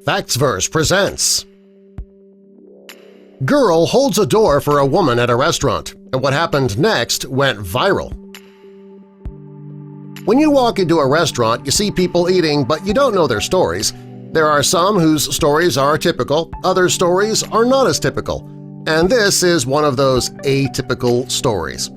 FactsVerse presents Girl holds a door for a woman at a restaurant, and what happened next went viral. When you walk into a restaurant, you see people eating, but you don't know their stories. There are some whose stories are typical, other stories are not as typical, and this is one of those atypical stories.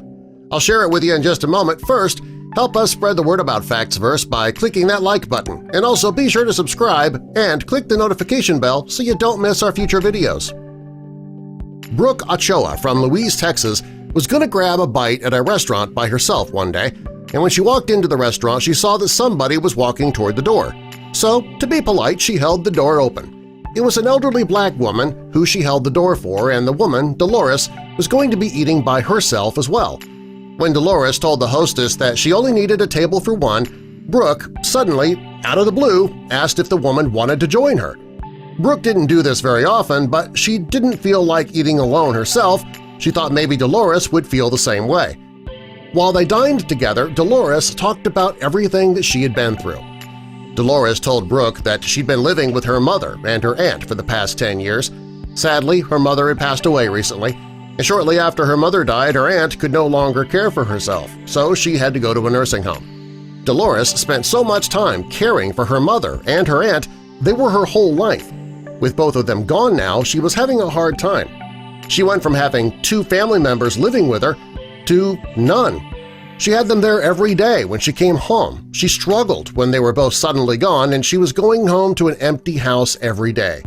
I'll share it with you in just a moment. First, help us spread the word about FactsVerse by clicking that like button, and also be sure to subscribe and click the notification bell so you don't miss our future videos. Brooke Ochoa from Louise, Texas was going to grab a bite at a restaurant by herself one day, and when she walked into the restaurant she saw that somebody was walking toward the door. So, to be polite, she held the door open. It was an elderly black woman who she held the door for, and the woman, Dolores, was going to be eating by herself as well. When Dolores told the hostess that she only needed a table for one, Brooke suddenly, out of the blue, asked if the woman wanted to join her. Brooke didn't do this very often, but she didn't feel like eating alone herself. She thought maybe Dolores would feel the same way. While they dined together, Dolores talked about everything that she had been through. Dolores told Brooke that she'd been living with her mother and her aunt for the past 10 years. Sadly, her mother had passed away recently, and shortly after her mother died, her aunt could no longer care for herself, so she had to go to a nursing home. Dolores spent so much time caring for her mother and her aunt, they were her whole life. With both of them gone now, she was having a hard time. She went from having 2 family members living with her to none. She had them there every day when she came home. She struggled when they were both suddenly gone, and she was going home to an empty house every day.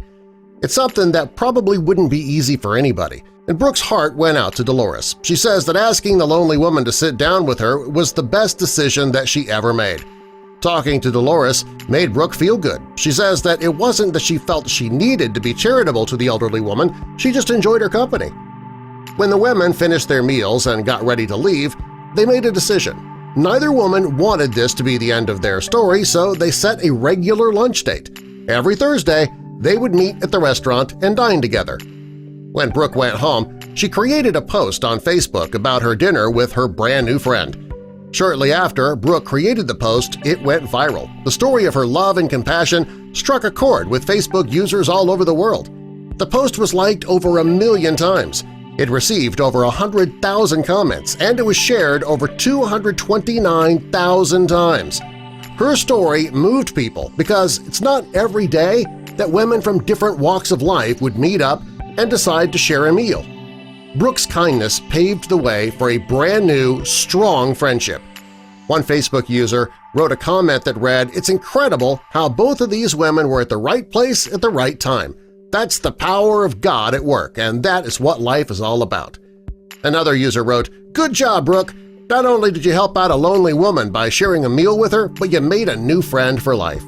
It's something that probably wouldn't be easy for anybody, and Brooke's heart went out to Dolores. She says that asking the lonely woman to sit down with her was the best decision that she ever made. Talking to Dolores made Brooke feel good. She says that it wasn't that she felt she needed to be charitable to the elderly woman, she just enjoyed her company. When the women finished their meals and got ready to leave, they made a decision. Neither woman wanted this to be the end of their story, so they set a regular lunch date. Every Thursday, they would meet at the restaurant and dine together. When Brooke went home, she created a post on Facebook about her dinner with her brand-new friend. Shortly after Brooke created the post, it went viral. The story of her love and compassion struck a chord with Facebook users all over the world. The post was liked over 1 million times. It received over 100,000 comments, and it was shared over 229,000 times. Her story moved people because it's not every day that women from different walks of life would meet up and decide to share a meal. Brooke's kindness paved the way for a brand-new, strong friendship. One Facebook user wrote a comment that read, "It's incredible how both of these women were at the right place at the right time. That's the power of God at work, and that is what life is all about." Another user wrote, "Good job, Brooke! Not only did you help out a lonely woman by sharing a meal with her, but you made a new friend for life."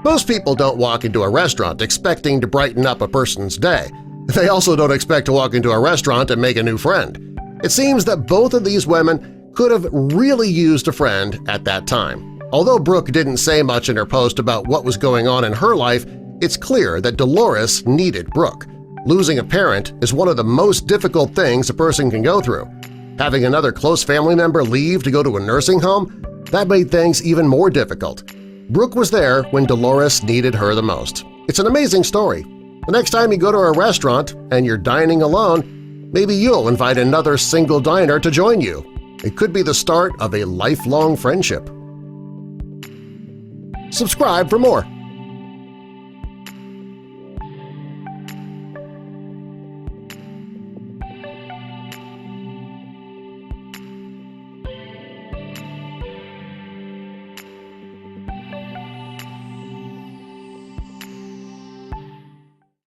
Most people don't walk into a restaurant expecting to brighten up a person's day. They also don't expect to walk into a restaurant and make a new friend. It seems that both of these women could have really used a friend at that time. Although Brooke didn't say much in her post about what was going on in her life, it's clear that Dolores needed Brooke. Losing a parent is one of the most difficult things a person can go through. Having another close family member leave to go to a nursing home, that made things even more difficult. Brooke was there when Dolores needed her the most. It's an amazing story. The next time you go to a restaurant and you're dining alone, maybe you'll invite another single diner to join you. It could be the start of a lifelong friendship. Subscribe for more.